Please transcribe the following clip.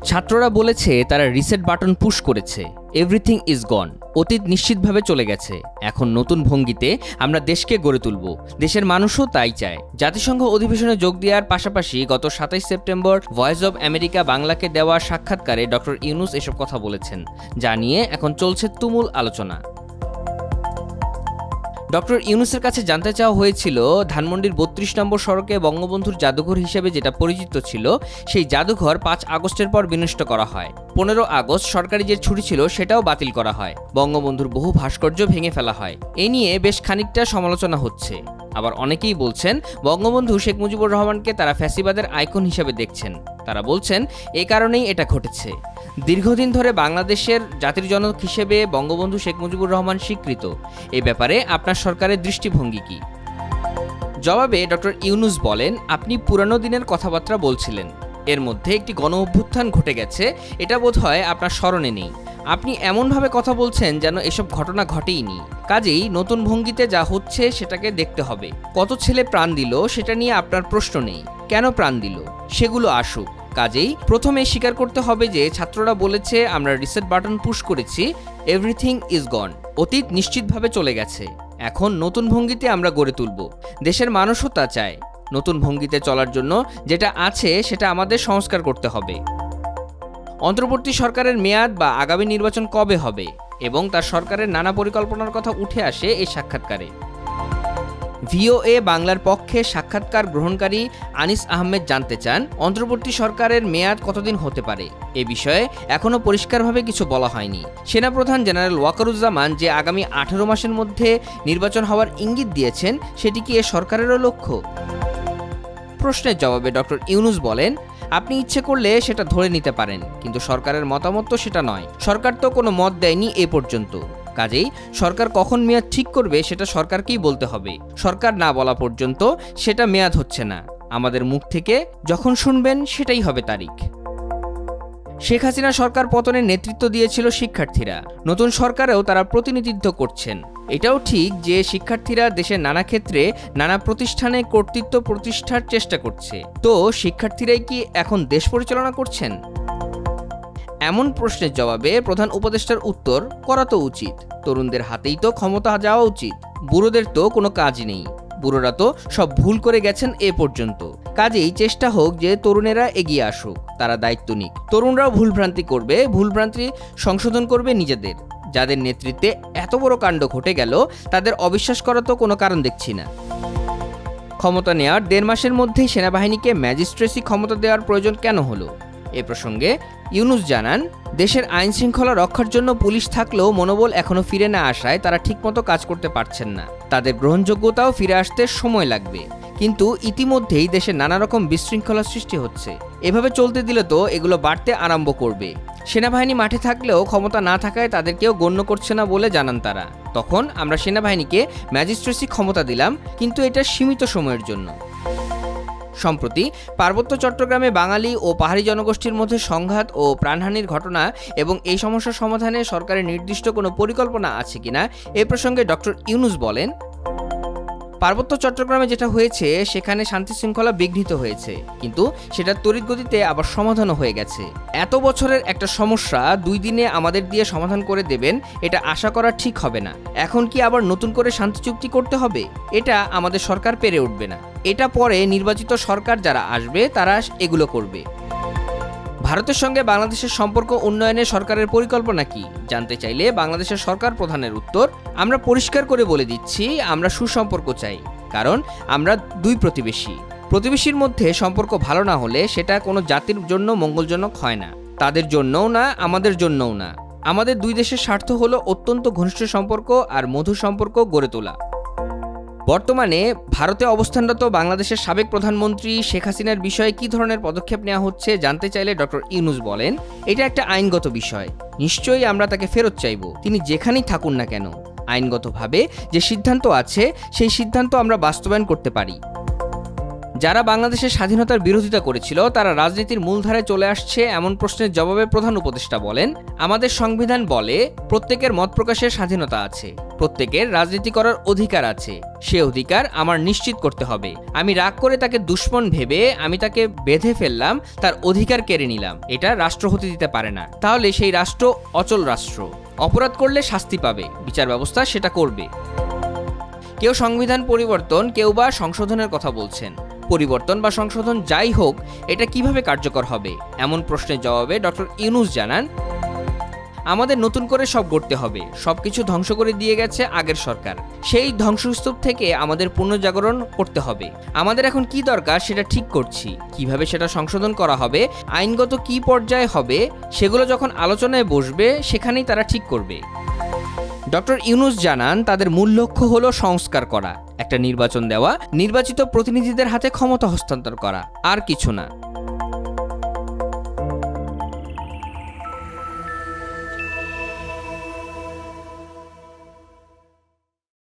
ছাত্ররা বলেছে তারা রিসেট বাটন পুশ করেছে, এভরিথিং ইজ গন, অতীত নিশ্চিতভাবে চলে গেছে, এখন নতুন ভঙ্গিতে আমরা দেশকে গড়ে তুলব। দেশের মানুষও তাই চায়। জাতিসংঘ অধিবেশনে যোগ দেওয়ার পাশাপাশি গত ২৭ সেপ্টেম্বর ভয়েস অব আমেরিকা বাংলাকে দেওয়া সাক্ষাৎকারে ডক্টর ইউনূস এসব কথা বলেছেন, যা নিয়ে এখন চলছে তুমুল আলোচনা। ডক্টর ইউনূসের কাছে জানতে চাওয়া হয়েছিল ধানমন্ডির ৩২ নম্বর সড়কে বঙ্গবন্ধুর জাদুঘর হিসেবে যেটা পরিচিত ছিল, সেই জাদুঘর ৫ আগস্টের পর বিনষ্ট করা হয়। ১৫ আগস্ট সরকারি যে ছুটি ছিল সেটাও বাতিল করা হয়। বঙ্গবন্ধুর বহু ভাস্কর্য ভেঙে ফেলা হয়। এ নিয়ে বেশ খানিকটা সমালোচনা হচ্ছে। আবার অনেকেই বলছেন বঙ্গবন্ধু শেখ মুজিবুর রহমানকে তারা ফ্যাসিবাদের আইকন হিসেবে দেখছেন। তারা বলছেন এই কারণেই এটা ঘটেছে। দীর্ঘদিন ধরে বাংলাদেশের জাতির জনক হিসেবে বঙ্গবন্ধু শেখ মুজিবুর রহমান স্বীকৃত। এই ব্যাপারে আপনার সরকারের দৃষ্টিভঙ্গি কি? জবাবে ডক্টর ইউনূস বলেন, আপনি পুরানো দিনের কথাবার্তা বলছিলেন, এর মধ্যে একটি গণ অভ্যুত্থান ঘটে গেছে, এটা বোধহয় আপনার স্মরণে নেই। আপনি এমনভাবে কথা বলছেন যেন এসব ঘটনা ঘটেইনি। কাজেই নতুন ভঙ্গিতে যা হচ্ছে সেটাকে দেখতে হবে। কত ছেলে প্রাণ দিল সেটা নিয়ে আপনার প্রশ্ন নেই, কেন প্রাণ দিল সেগুলো আসুক। কাজেই প্রথমে স্বীকার করতে হবে যে ছাত্ররা বলেছে আমরা রিসেট বাটন পুশ করেছি, এভরিথিং ইজ গন, অতীত নিশ্চিতভাবে চলে গেছে, এখন নতুন ভঙ্গিতে আমরা গড়ে তুলব। দেশের মানুষও তা চায়। নতুন ভঙ্গিতে চলার জন্য যেটা আছে সেটা আমাদের সংস্কার করতে হবে। অন্তর্বর্তী সরকারের মেয়াদ বা আগামী নির্বাচন কবে হবে এবং তার সরকারের নানা পরিকল্পনার কথা উঠে আসে এই সাক্ষাৎকারে। ভিওএ বাংলার পক্ষে সাক্ষাৎকার গ্রহণকারী আনিস আহমেদ জানতে চান, অন্তর্বর্তী সরকারের মেয়াদ কতদিন হতে পারে? এ বিষয়ে এখনও পরিষ্কারভাবে কিছু বলা হয়নি। সেনাপ্রধান জেনারেল ওয়াকারুজ্জামান যে আগামী ১৮ মাসের মধ্যে নির্বাচন হওয়ার ইঙ্গিত দিয়েছেন, সেটি কি এ সরকারেরও লক্ষ্য? প্রশ্নের জবাবে ডক্টর ইউনূস বলেন, আপনি ইচ্ছে করলে সেটা ধরে নিতে পারেন, কিন্তু সরকারের মতামত তো সেটা নয়। সরকার তো কোনো মত দেয়নি এ পর্যন্ত। কাজেই সরকার কখন মেয়াদ ঠিক করবে সেটা সরকারকেই বলতে হবে। সরকার না বলা পর্যন্ত সেটা মেয়াদ হচ্ছে না। আমাদের মুখ থেকে যখন শুনবেন সেটাই হবে তারিখ। শেখ হাসিনা সরকার পতনের নেতৃত্ব দিয়েছিল শিক্ষার্থীরা। নতুন সরকারেও তারা প্রতিনিধিত্ব করছেন। এটাও ঠিক যে শিক্ষার্থীরা দেশের নানা ক্ষেত্রে নানা প্রতিষ্ঠানে কর্তৃত্ব প্রতিষ্ঠার চেষ্টা করছে। তো শিক্ষার্থীরাই কি এখন দেশ পরিচালনা করছেন? এমন প্রশ্নের জবাবে প্রধান উপদেষ্টার উত্তর, করা তো উচিত। তরুণদের হাতেই তো ক্ষমতা যাওয়া উচিত। বুড়োদের তো কোনো কাজ নেই। বুড়োরা তো সব ভুল করে গেছেন এ পর্যন্ত। কাজেই চেষ্টা হোক যে তরুণেরা এগিয়ে আসুক, তারা দায়িত্ব নিক। তরুণরাও ভুলভ্রান্তি করবে, ভুলভ্রান্তি সংশোধন করবে নিজেদের। যাদের নেতৃত্বে এত বড় কাণ্ড ঘটে গেল তাদের অবিশ্বাস করা তো কোনো কারণ দেখছি না। ক্ষমতা নেওয়ার ১.৫ মাসের মধ্যেই সেনাবাহিনীকে ম্যাজিস্ট্রেসি ক্ষমতা দেওয়ার প্রয়োজন কেন হলো? এ প্রসঙ্গে ইউনূস জানান, দেশের আইন শৃঙ্খলা রক্ষার জন্য পুলিশ থাকলেও মনোবল এখনো ফিরে না আসায় তারা ঠিকমতো কাজ করতে পারছেন না। তাদের গ্রহণযোগ্যতাও ফিরে আসতে সময় লাগবে। কিন্তু ইতিমধ্যেই দেশে নানা রকম বিশৃঙ্খলা সৃষ্টি হচ্ছে। এভাবে চলতে দিলে তো এগুলো বাড়তে আরম্ভ করবে। সেনাবাহিনী মাঠে থাকলেও ক্ষমতা না থাকায় তাদেরকেও গণ্য করছে না বলে জানান তারা। তখন আমরা সেনাবাহিনীকে ম্যাজিস্ট্রেসি ক্ষমতা দিলাম, কিন্তু এটা সীমিত সময়ের জন্য। সম্প্রতি পার্বত্য চট্টগ্রামে বাঙালি ও পাহাড়ি জনগোষ্ঠীর মধ্যে সংঘাত ও প্রাণহানির ঘটনা এবং এই সমস্যার সমাধানে সরকারের নির্দিষ্ট কোনো পরিকল্পনা আছে কিনা এ প্রসঙ্গে ডক্টর ইউনূস বলেন, পার্বত্য চট্টগ্রামে যেটা হয়েছে সেখানে শান্তি শৃঙ্খলা বিঘ্নিত হয়েছে, কিন্তু সেটা তড়িৎ গতিতে আবার সমাধানও হয়ে গেছে। এত বছরের একটা সমস্যা ২ দিনে আমাদের দিয়ে সমাধান করে দেবেন এটা আশা করা ঠিক হবে না। এখন কি আবার নতুন করে শান্তি চুক্তি করতে হবে? এটা আমাদের সরকার পেরে উঠবে না। এটা পরে নির্বাচিত সরকার যারা আসবে তারা এগুলো করবে। ভারতের সঙ্গে বাংলাদেশের সম্পর্ক উন্নয়নে সরকারের পরিকল্পনা কি জানতে চাইলে বাংলাদেশের সরকার প্রধানের উত্তর, আমরা পরিষ্কার করে বলে দিচ্ছি আমরা সুসম্পর্ক চাই, কারণ আমরা ২ প্রতিবেশী। প্রতিবেশীর মধ্যে সম্পর্ক ভালো না হলে সেটা কোনো জাতির জন্য মঙ্গলজনক হয় না, তাদের জন্যও না, আমাদের জন্যও না। আমাদের ২ দেশের স্বার্থ হলো অত্যন্ত ঘনিষ্ঠ সম্পর্ক আর মধুর সম্পর্ক গড়ে তোলা। বর্তমানে ভারতে অবস্থানরত বাংলাদেশের সাবেক প্রধানমন্ত্রী শেখ হাসিনার বিষয়ে কী ধরনের পদক্ষেপ নেওয়া হচ্ছে জানতে চাইলে ডক্টর ইউনূস বলেন, এটা একটা আইনগত বিষয়। নিশ্চয়ই আমরা তাকে ফেরত চাইব, তিনি যেখানেই থাকুন না কেন। আইনগতভাবে যে সিদ্ধান্ত আছে সেই সিদ্ধান্ত আমরা বাস্তবায়ন করতে পারি। যারা বাংলাদেশের স্বাধীনতার বিরোধিতা করেছিল তারা রাজনীতির মূলধারায় চলে আসছে এমন প্রশ্নের জবাবে প্রধান উপদেষ্টা বলেন, আমাদের সংবিধান বলে প্রত্যেকের মত প্রকাশের স্বাধীনতা আছে, প্রত্যেকের রাজনীতি করার অধিকার আছে, সে অধিকার আমার নিশ্চিত করতে হবে। আমি রাগ করে তাকে দুশ্মন ভেবে আমি তাকে বেঁধে ফেললাম, তার অধিকার কেড়ে নিলাম, এটা রাষ্ট্র হতে দিতে পারে না। তাহলে সেই রাষ্ট্র অচল রাষ্ট্র। অপরাধ করলে শাস্তি পাবে, বিচার ব্যবস্থা সেটা করবে। কেউ সংবিধান পরিবর্তন, কেউ বা সংশোধনের কথা বলছেন। পরিবর্তন বা সংশোধন যাই হোক, এটা কিভাবে কার্যকর হবে এমন প্রশ্নের জবাবে ডক্টর ইউনূস জানান, আমাদের নতুন করে সব গড়তে হবে। সবকিছু ধ্বংস করে দিয়ে গেছে আগের সরকার, সেই ধ্বংসস্তূপ থেকে আমাদের পুনর্জাগরণ করতে হবে। আমাদের এখন কি দরকার সেটা ঠিক করছি, কিভাবে সেটা সংশোধন করা হবে, আইনগত কি পর্যায়ে হবে, সেগুলো যখন আলোচনায় বসবে সেখানেই তারা ঠিক করবে। ডক্টর ইউনূস জানান, তাদের মূল লক্ষ্য হলো সংস্কার করা, একটা নির্বাচন দেওয়া, নির্বাচিত প্রতিনিধিদের হাতে ক্ষমতা হস্তান্তর করা, আর কিছু না।